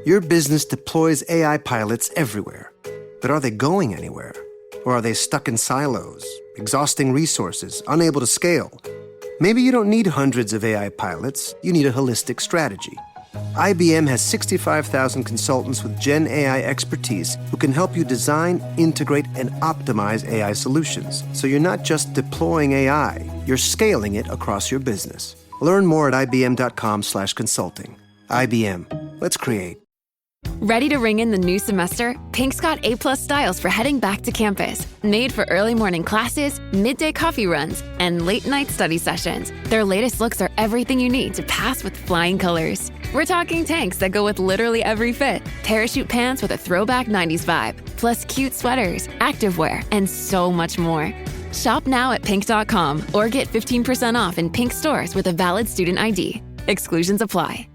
Your business deploys AI pilots everywhere. But are they going anywhere? Or are they stuck in silos, exhausting resources, unable to scale? Maybe you don't need hundreds of AI pilots, you need a holistic strategy. IBM has 65,000 consultants with Gen AI expertise who can help you design, integrate, and optimize AI solutions. So you're not just deploying AI, you're scaling it across your business. Learn more at ibm.com/consulting. IBM. Let's create. Ready to ring in the new semester? Pink's got A+ styles for heading back to campus. Made for early morning classes, midday coffee runs, and late night study sessions. Their latest looks are everything you need to pass with flying colors. We're talking tanks that go with literally every fit, parachute pants with a throwback 90s vibe, plus cute sweaters, activewear, and so much more. Shop now at pink.com or get 15% off in Pink stores with a valid student ID. Exclusions apply.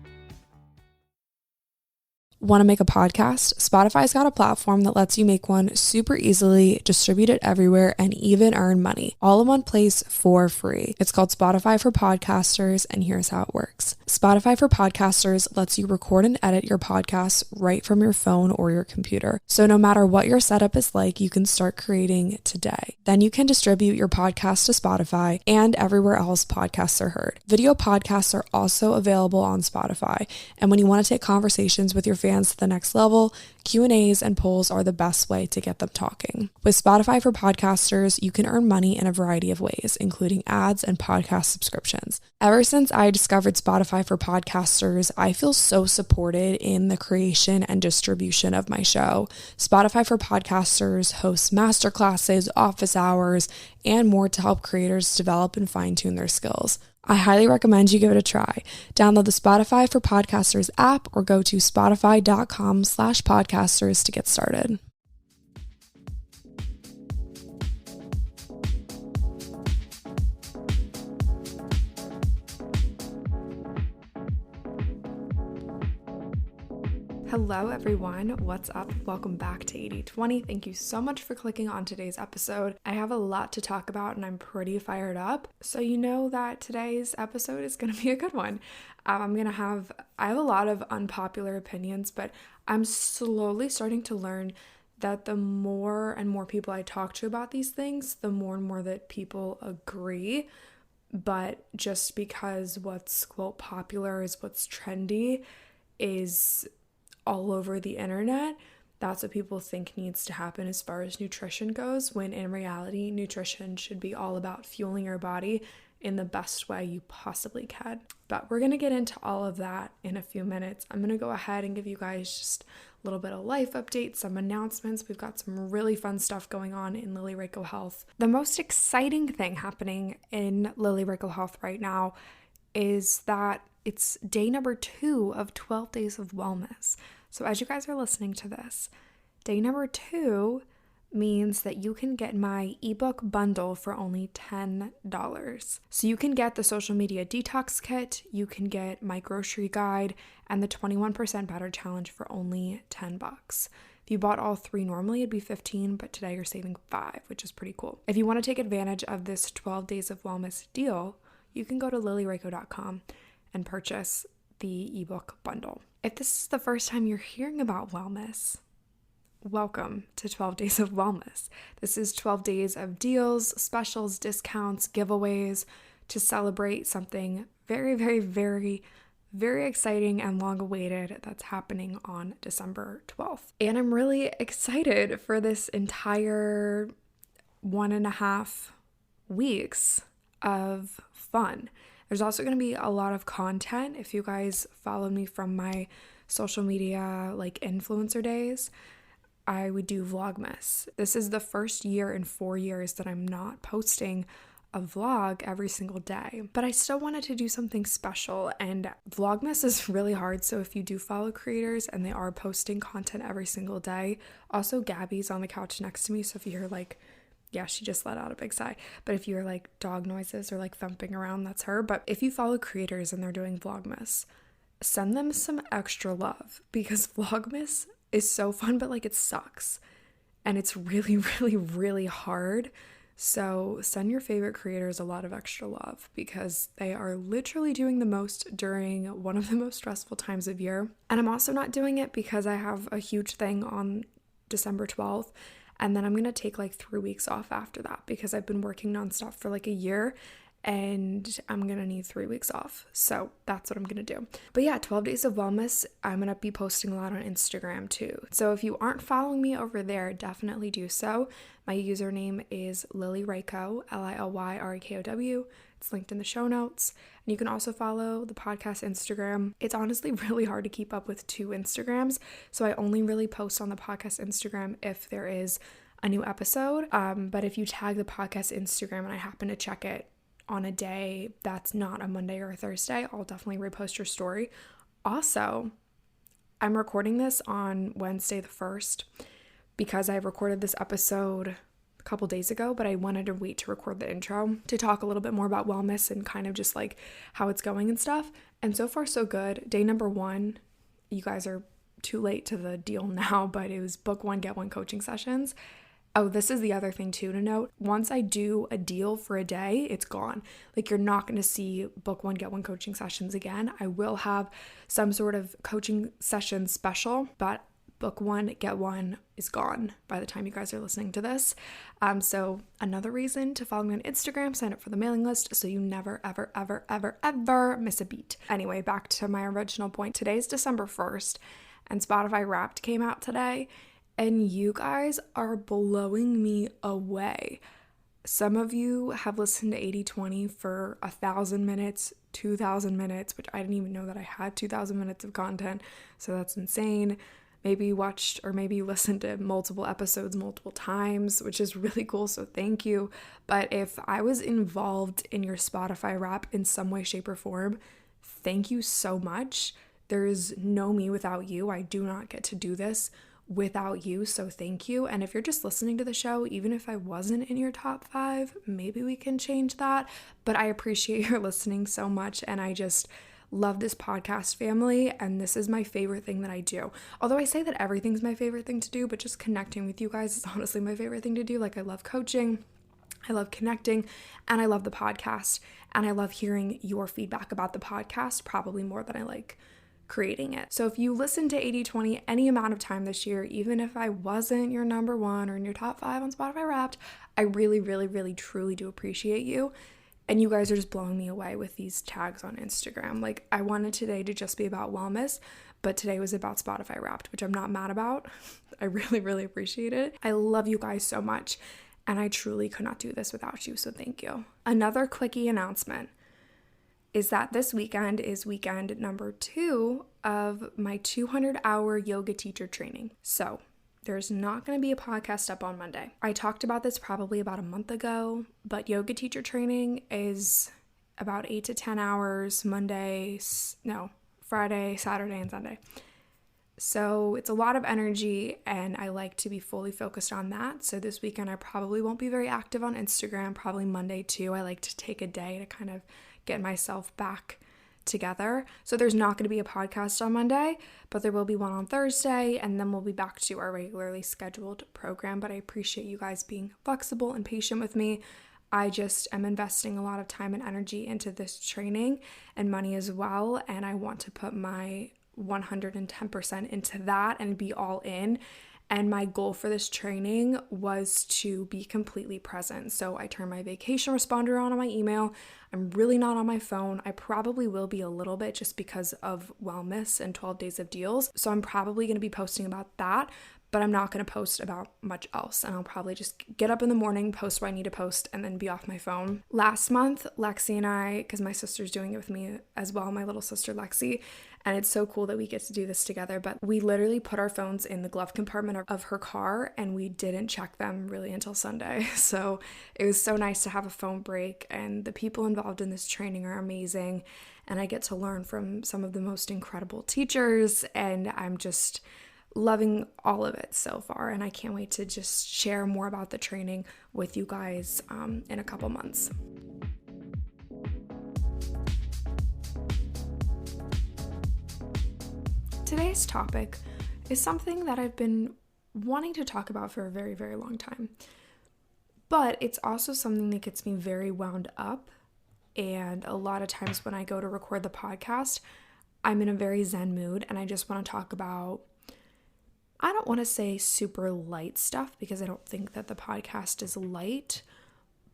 Want to make a podcast? Spotify's got a platform that lets you make one super easily, distribute it everywhere, and even earn money, all in one place for free. It's called Spotify for Podcasters, and here's how it works. Spotify for Podcasters lets you record and edit your podcasts right from your phone or your computer. So no matter what your setup is like, you can start creating today. Then you can distribute your podcast to Spotify and everywhere else podcasts are heard. Video podcasts are also available on Spotify, and when you want to take conversations with your fans to the next level, Q&As and polls are the best way to get them talking. With Spotify for Podcasters, you can earn money in a variety of ways, including ads and podcast subscriptions. Ever since I discovered Spotify for Podcasters, I feel so supported in the creation and distribution of my show. Spotify for Podcasters hosts masterclasses, office hours, and more to help creators develop and fine-tune their skills. I highly recommend you give it a try. Download the Spotify for Podcasters app or go to spotify.com/podcasters to get started. Hello everyone, what's up? Welcome back to 80/20. Thank you so much for clicking on today's episode. I have a lot to talk about and I'm pretty fired up. So you know that today's episode is going to be a good one. I have a lot of unpopular opinions, but I'm slowly starting to learn that the more and more people I talk to about these things, the more and more that people agree. But just because what's, quote, popular is what's trendy is all over the internet, that's what people think needs to happen as far as nutrition goes, when in reality, nutrition should be all about fueling your body in the best way you possibly can. But we're going to get into all of that in a few minutes. I'm going to go ahead and give you guys just a little bit of life updates, some announcements. We've got some really fun stuff going on in Lily Rico Health. The most exciting thing happening in Lily Rico Health right now is that it's day number 2 of 12 Days of Wellmas. So as you guys are listening to this, day number 2 means that you can get my ebook bundle for only $10. So you can get the social media detox kit, you can get my grocery guide, and the 21% better challenge for only $10. If you bought all 3 normally, it'd be $15, but today you're saving $5, which is pretty cool. If you want to take advantage of this 12 Days of Wellmas deal, you can go to lilyrico.com and purchase the ebook bundle. If this is the first time you're hearing about wellness, welcome to 12 Days of Wellmas. This is 12 days of deals, specials, discounts, giveaways to celebrate something very, very, very, very exciting and long-awaited that's happening on December 12th. And I'm really excited for this entire 1.5 weeks of fun. There's also going to be a lot of content. If you guys follow me from my social media, like influencer days, I would do Vlogmas. This is the first year in 4 years that I'm not posting a vlog every single day, but I still wanted to do something special, and Vlogmas is really hard. So if you do follow creators and they are posting content every single day, also Gabby's on the couch next to me. So if you hear like, yeah, she just let out a big sigh. But if you're like dog noises or like thumping around, that's her. But if you follow creators and they're doing Vlogmas, send them some extra love, because Vlogmas is so fun, but like it sucks. And it's really, really, really hard. So send your favorite creators a lot of extra love because they are literally doing the most during one of the most stressful times of year. And I'm also not doing it because I have a huge thing on December 12th. And then I'm going to take like 3 weeks off after that because I've been working nonstop for like a year and I'm going to need 3 weeks off. So that's what I'm going to do. But yeah, 12 Days of Wellmas, I'm going to be posting a lot on Instagram too. So if you aren't following me over there, definitely do so. My username is Lily Ryko, LILYREKOW. It's linked in the show notes. And you can also follow the podcast Instagram. It's honestly really hard to keep up with 2 Instagrams. So I only really post on the podcast Instagram if there is a new episode. But if you tag the podcast Instagram and I happen to check it on a day that's not a Monday or a Thursday, I'll definitely repost your story. Also, I'm recording this on Wednesday the 1st because I recorded this episode a couple days ago, but I wanted to wait to record the intro to talk a little bit more about wellness and kind of just like how it's going and stuff. And so far so good. Day number 1, you guys are too late to the deal now, but it was book 1, get 1 coaching sessions. Oh, this is the other thing too to note. Once I do a deal for a day, it's gone. Like, you're not going to see book 1, get 1 coaching sessions again. I will have some sort of coaching session special, but book 1, get 1 is gone by the time you guys are listening to this. So another reason to follow me on Instagram, sign up for the mailing list so you never, ever, ever, ever, ever miss a beat. Anyway, back to my original point. Today's December 1st and Spotify Wrapped came out today. And you guys are blowing me away. Some of you have listened to 80/20 for 1,000 minutes, 2,000 minutes, which I didn't even know that I had 2,000 minutes of content. So that's insane. Maybe you watched or maybe you listened to multiple episodes multiple times, which is really cool. So thank you. But if I was involved in your Spotify Wrap in some way, shape, or form, thank you so much. There is no me without you. I do not get to do this without you, so thank you. And if you're just listening to the show, even if I wasn't in your top 5, maybe we can change that, but I appreciate your listening so much, and I just love this podcast family, and this is my favorite thing that I do. Although I say that everything's my favorite thing to do, but just connecting with you guys is honestly my favorite thing to do. Like, I love coaching, I love connecting, and I love the podcast, and I love hearing your feedback about the podcast, probably more than I like creating it. So if you listen to 80/20 any amount of time this year, even if I wasn't your number 1 or in your top 5 on Spotify Wrapped, I really, really, really, truly do appreciate you. And you guys are just blowing me away with these tags on Instagram. Like, I wanted today to just be about wellness, but today was about Spotify Wrapped, which I'm not mad about. I really, really appreciate it. I love you guys so much, and I truly could not do this without you, so thank you. Another quickie announcement is that this weekend is weekend number 2 of my 200-hour yoga teacher training. So there's not going to be a podcast up on Monday. I talked about this probably about a month ago, but yoga teacher training is about 8 to 10 hours Friday, Saturday, and Sunday. So it's a lot of energy, and I like to be fully focused on that. So this weekend I probably won't be very active on Instagram, probably Monday too. I like to take a day to kind of get myself back together. So there's not going to be a podcast on Monday, but there will be one on Thursday, and then we'll be back to our regularly scheduled program. But I appreciate you guys being flexible and patient with me. I just am investing a lot of time and energy into this training and money as well, and I want to put my 110% into that and be all in. And my goal for this training was to be completely present. So I turned my vacation responder on my email. I'm really not on my phone. I probably will be a little bit just because of wellness and 12 days of deals. So I'm probably going to be posting about that, but I'm not going to post about much else. And I'll probably just get up in the morning, post what I need to post, and then be off my phone. Last month, Lexi and I, because my sister's doing it with me as well, my little sister Lexi, and it's so cool that we get to do this together, but we literally put our phones in the glove compartment of her car, and we didn't check them really until Sunday. So it was so nice to have a phone break, and the people involved in this training are amazing, and I get to learn from some of the most incredible teachers, and I'm just loving all of it so far, and I can't wait to just share more about the training with you guys in a couple months. Today's topic is something that I've been wanting to talk about for a very, very long time. But it's also something that gets me very wound up. And a lot of times when I go to record the podcast, I'm in a very zen mood and I just want to talk about, I don't want to say super light stuff because I don't think that the podcast is light,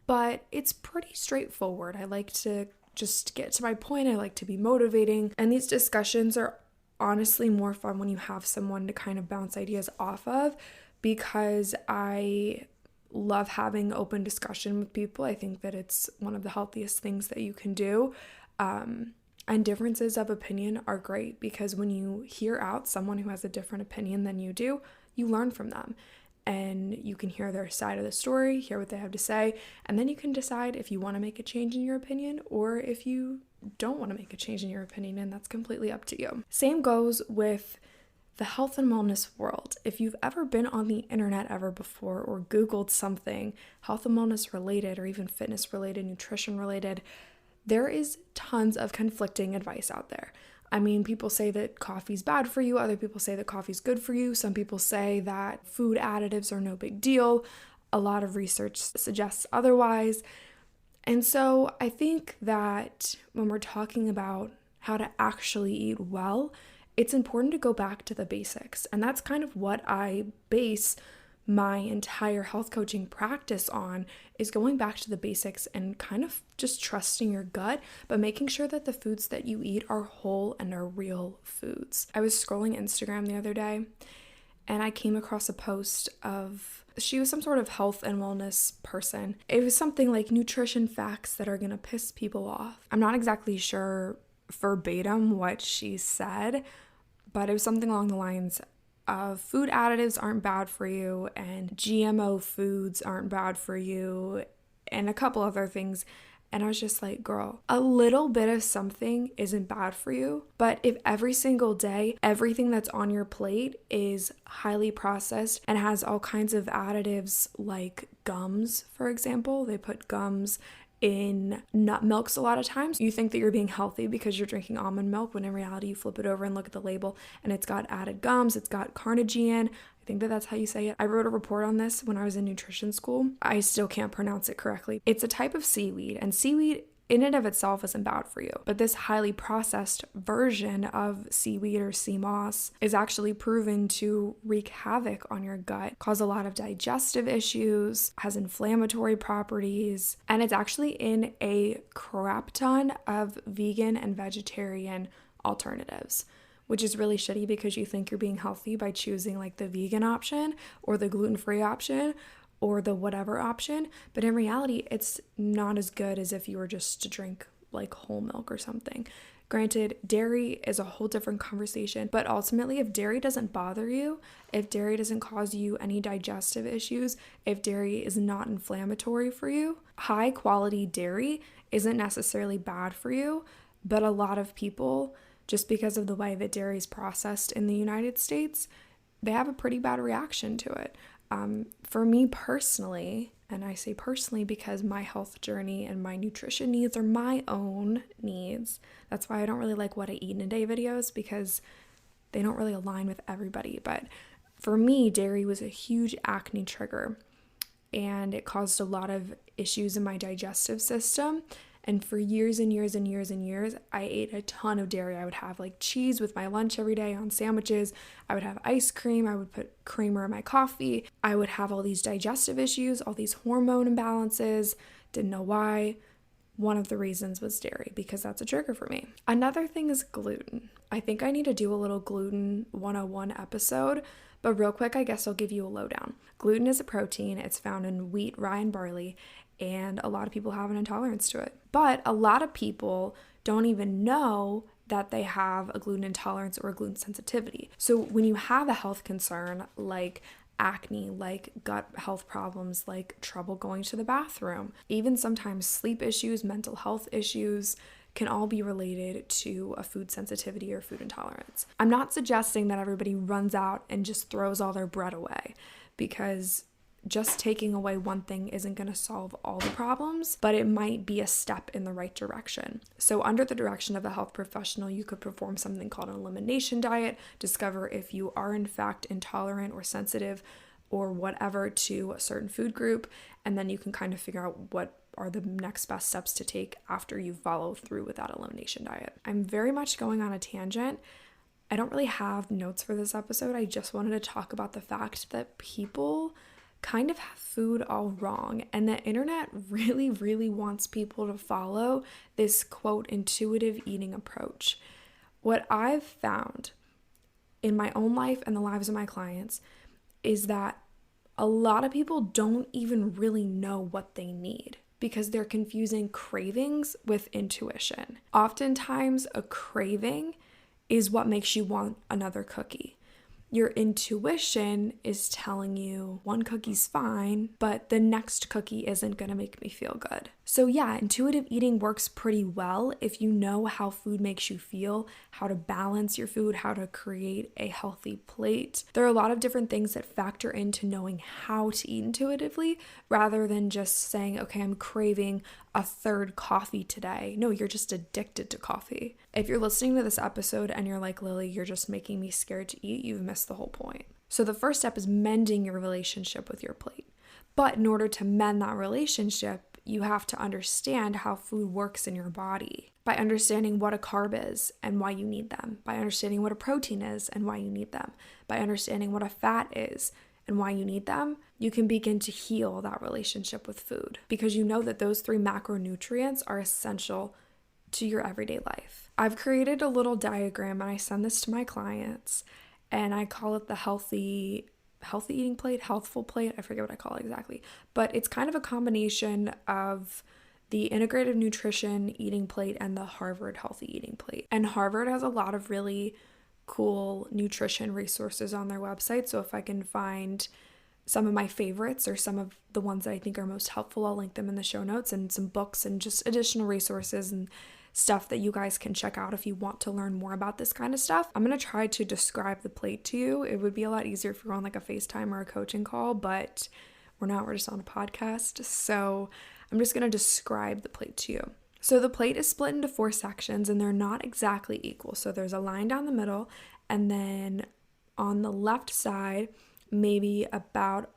but it's pretty straightforward. I like to just get to my point. I like to be motivating. And these discussions are honestly more fun when you have someone to kind of bounce ideas off of, because I love having open discussion with people. I think that it's one of the healthiest things that you can do. And differences of opinion are great because when you hear out someone who has a different opinion than you do, you learn from them and you can hear their side of the story, hear what they have to say, and then you can decide if you want to make a change in your opinion or if you don't want to make a change in your opinion, and that's completely up to you. Same goes with the health and wellness world. If you've ever been on the internet ever before or Googled something health and wellness related or even fitness related, nutrition related, there is tons of conflicting advice out there. I mean, people say that coffee's bad for you. Other people say that coffee's good for you. Some people say that food additives are no big deal. A lot of research suggests otherwise. And so I think that when we're talking about how to actually eat well, it's important to go back to the basics. And that's kind of what I base my entire health coaching practice on, is going back to the basics and kind of just trusting your gut, but making sure that the foods that you eat are whole and are real foods. I was scrolling Instagram the other day and I came across a post of, she was some sort of health and wellness person. It was something like nutrition facts that are gonna piss people off. I'm not exactly sure verbatim what she said, but it was something along the lines of food additives aren't bad for you and GMO foods aren't bad for you and a couple other things. And I was just like, girl, a little bit of something isn't bad for you. But if every single day, everything that's on your plate is highly processed and has all kinds of additives like gums, for example, they put gums in nut milks a lot of times. You think that you're being healthy because you're drinking almond milk, when in reality you flip it over and look at the label and it's got added gums, it's got carnitine. I think that that's how you say it. I wrote a report on this when I was in nutrition school. I still can't pronounce it correctly. It's a type of seaweed, and seaweed in and of itself isn't bad for you. But this highly processed version of seaweed or sea moss is actually proven to wreak havoc on your gut, cause a lot of digestive issues, has inflammatory properties, and it's actually in a crap ton of vegan and vegetarian alternatives, which is really shitty because you think you're being healthy by choosing like the vegan option or the gluten-free option or the whatever option, but in reality, it's not as good as if you were just to drink like whole milk or something. Granted, dairy is a whole different conversation, but ultimately, if dairy doesn't bother you, if dairy doesn't cause you any digestive issues, if dairy is not inflammatory for you, high quality dairy isn't necessarily bad for you, but a lot of people, just because of the way that dairy is processed in the United States, they have a pretty bad reaction to it. For me personally, and I say personally because my health journey and my nutrition needs are my own needs. That's why I don't really like what I eat in a day videos, because they don't really align with everybody. But for me, dairy was a huge acne trigger and it caused a lot of issues in my digestive system. And for years and years and years and years, I ate a ton of dairy. I would have like cheese with my lunch every day on sandwiches. I would have ice cream. I would put creamer in my coffee. I would have all these digestive issues, all these hormone imbalances. Didn't know why. One of the reasons was dairy, because that's a trigger for me. Another thing is gluten. I think I need to do a little gluten 101 episode, but real quick, I guess I'll give you a lowdown. Gluten is a protein. It's found in wheat, rye, and barley, and a lot of people have an intolerance to it. But a lot of people don't even know that they have a gluten intolerance or a gluten sensitivity. So when you have a health concern like acne, like gut health problems, like trouble going to the bathroom, even sometimes sleep issues, mental health issues, can all be related to a food sensitivity or food intolerance. I'm not suggesting that everybody runs out and just throws all their bread away, because just taking away one thing isn't going to solve all the problems, but it might be a step in the right direction. So under the direction of a health professional, you could perform something called an elimination diet, discover if you are in fact intolerant or sensitive or whatever to a certain food group, and then you can kind of figure out what are the next best steps to take after you follow through with that elimination diet. I'm very much going on a tangent. I don't really have notes for this episode. I just wanted to talk about the fact that people kind of have food all wrong, and the internet really, really wants people to follow this quote intuitive eating approach. What I've found in my own life and the lives of my clients is that a lot of people don't even really know what they need because they're confusing cravings with intuition. Oftentimes, a craving is what makes you want another cookie. Your intuition is telling you one cookie's fine, but the next cookie isn't going to make me feel good. So yeah, intuitive eating works pretty well if you know how food makes you feel, how to balance your food, how to create a healthy plate. There are a lot of different things that factor into knowing how to eat intuitively rather than just saying, okay, I'm craving a third coffee today. No, you're just addicted to coffee. If you're listening to this episode and you're like, Lily, you're just making me scared to eat, you've missed the whole point. So the first step is mending your relationship with your plate. But in order to mend that relationship, you have to understand how food works in your body by understanding what a carb is and why you need them, by understanding what a protein is and why you need them, by understanding what a fat is and why you need them. You can begin to heal that relationship with food because you know that those 3 macronutrients are essential to your everyday life. I've created a little diagram and I send this to my clients and I call it the healthy eating plate, healthful plate. I forget what I call it exactly, but it's kind of a combination of the integrative nutrition eating plate and the Harvard healthy eating plate. And Harvard has a lot of really cool nutrition resources on their website. So if I can find some of my favorites or some of the ones that I think are most helpful, I'll link them in the show notes, and some books and just additional resources and stuff that you guys can check out if you want to learn more about this kind of stuff. I'm going to try to describe the plate to you. It would be a lot easier if you're on like a FaceTime or a coaching call, but we're not, we're just on a podcast. So I'm just going to describe the plate to you. So the plate is split into 4 sections and they're not exactly equal. So there's a line down the middle, and then on the left side, maybe about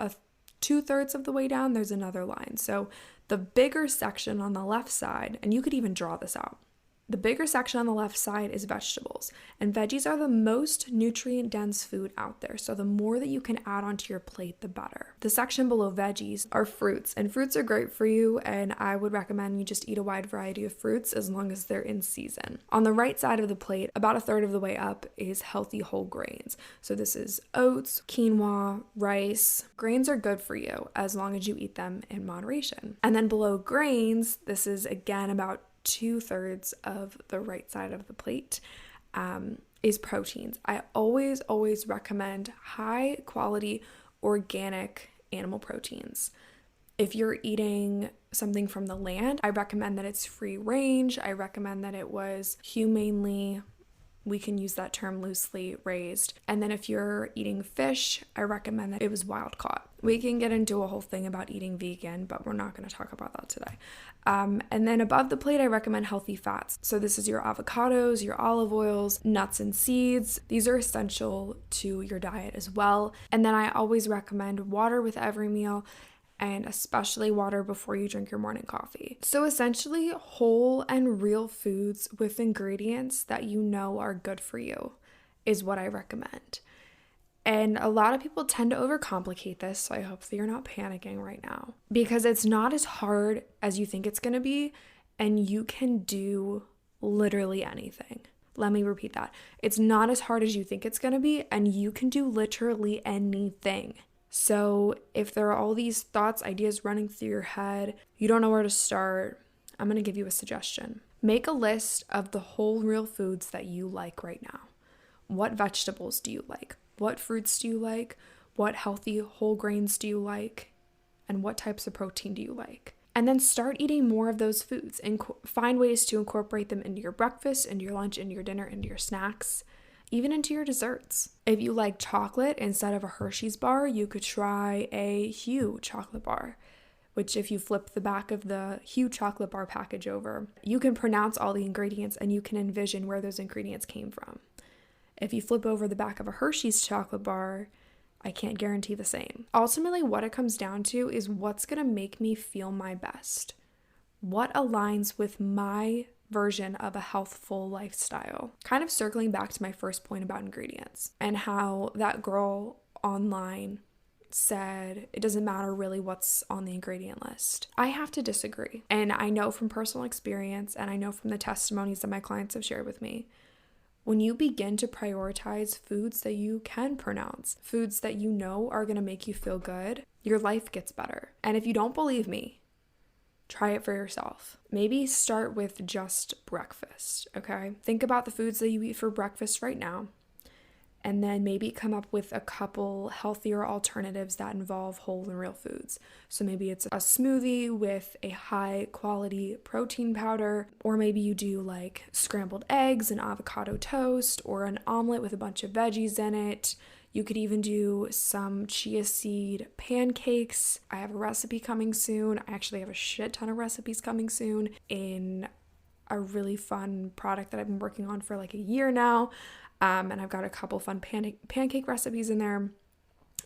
2/3 of the way down, there's another line. So the bigger section on the left side, and you could even draw this out, the bigger section on the left side is vegetables, and veggies are the most nutrient-dense food out there, so the more that you can add onto your plate, the better. The section below veggies are fruits, and fruits are great for you, and I would recommend you just eat a wide variety of fruits as long as they're in season. On the right side of the plate, about 1/3 of the way up, is healthy whole grains. So this is oats, quinoa, rice. Grains are good for you as long as you eat them in moderation. And then below grains, this is again about 2/3 of the right side of the plate, is proteins. I always recommend high quality organic animal proteins. If you're eating something from the land, I recommend that it's free range. I recommend that it was humanely, we can use that term loosely, raised. And then if you're eating fish, I recommend that it was wild caught. We can get into a whole thing about eating vegan, but we're not going to talk about that today. And then above the plate, I recommend healthy fats. So this is your avocados, your olive oils, nuts and seeds. These are essential to your diet as well. And then I always recommend water with every meal, and especially water before you drink your morning coffee. So essentially whole and real foods with ingredients that you know are good for you is what I recommend. And a lot of people tend to overcomplicate this, so I hope that you're not panicking right now, because it's not as hard as you think it's going to be, and you can do literally anything. Let me repeat that. It's not as hard as you think it's going to be, and you can do literally anything. So if there are all these thoughts, ideas running through your head, you don't know where to start, I'm going to give you a suggestion. Make a list of the whole real foods that you like right now. What vegetables do you like? What fruits do you like? What healthy whole grains do you like? And what types of protein do you like? And then start eating more of those foods and find ways to incorporate them into your breakfast, into your lunch, into your dinner, into your snacks, even into your desserts. If you like chocolate, instead of a Hershey's bar, you could try a Hu chocolate bar, which if you flip the back of the Hu chocolate bar package over, you can pronounce all the ingredients and you can envision where those ingredients came from. If you flip over the back of a Hershey's chocolate bar, I can't guarantee the same. Ultimately, what it comes down to is what's going to make me feel my best. What aligns with my version of a healthful lifestyle? Kind of circling back to my first point about ingredients and how that girl online said it doesn't matter really what's on the ingredient list. I have to disagree. And I know from personal experience, and I know from the testimonies that my clients have shared with me, when you begin to prioritize foods that you can pronounce, foods that you know are going to make you feel good, your life gets better. And if you don't believe me, try it for yourself. Maybe start with just breakfast, okay? Think about the foods that you eat for breakfast right now, and then maybe come up with a couple healthier alternatives that involve whole and real foods. So maybe it's a smoothie with a high quality protein powder, or maybe you do like scrambled eggs and avocado toast, or an omelet with a bunch of veggies in it. You could even do some chia seed pancakes. I have a recipe coming soon. I actually have a shit ton of recipes coming soon in a really fun product that I've been working on for like a year now. And I've got a couple fun pancake recipes in there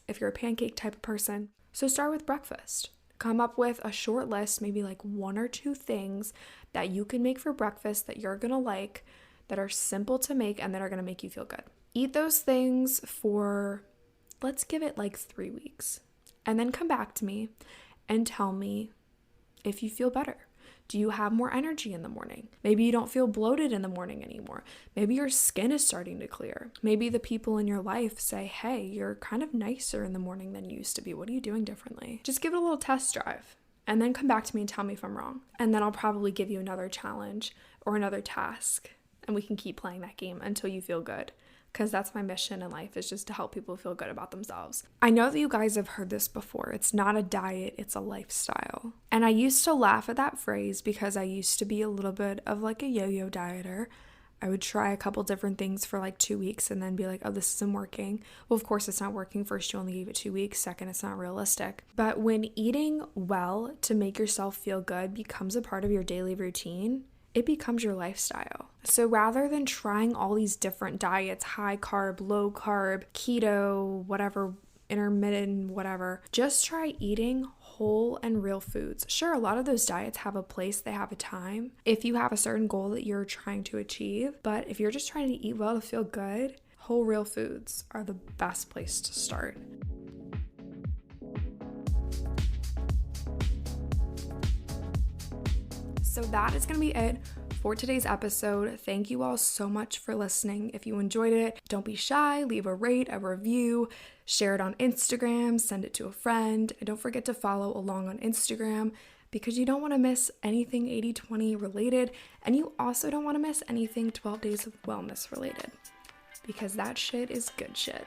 if you're a pancake type of person. So start with breakfast. Come up with a short list, maybe like 1 or 2 things that you can make for breakfast that you're gonna like, that are simple to make and that are gonna make you feel good. Eat those things for, let's give it like 3 weeks. And then come back to me and tell me if you feel better. Do you have more energy in the morning? Maybe you don't feel bloated in the morning anymore. Maybe your skin is starting to clear. Maybe the people in your life say, hey, you're kind of nicer in the morning than you used to be. What are you doing differently? Just give it a little test drive and then come back to me and tell me if I'm wrong. And then I'll probably give you another challenge or another task, and we can keep playing that game until you feel good. Because that's my mission in life, is just to help people feel good about themselves. I know that you guys have heard this before. It's not a diet, it's a lifestyle. And I used to laugh at that phrase because I used to be a little bit of like a yo-yo dieter. I would try a couple different things for like 2 weeks and then be like, oh, this isn't working. Well, of course it's not working. First, you only gave it 2 weeks. Second, it's not realistic. But when eating well to make yourself feel good becomes a part of your daily routine, it becomes your lifestyle. So rather than trying all these different diets, high carb, low carb, keto, whatever, intermittent, whatever, just try eating whole and real foods. Sure, a lot of those diets have a place, they have a time, if you have a certain goal that you're trying to achieve. But if you're just trying to eat well to feel good, whole real foods are the best place to start. So that is going to be it for today's episode. Thank you all so much for listening. If you enjoyed it, don't be shy. Leave a rate, a review, share it on Instagram, send it to a friend. And don't forget to follow along on Instagram, because you don't want to miss anything 80/20 related. And you also don't want to miss anything 12 Days of Wellmas related, because that shit is good shit.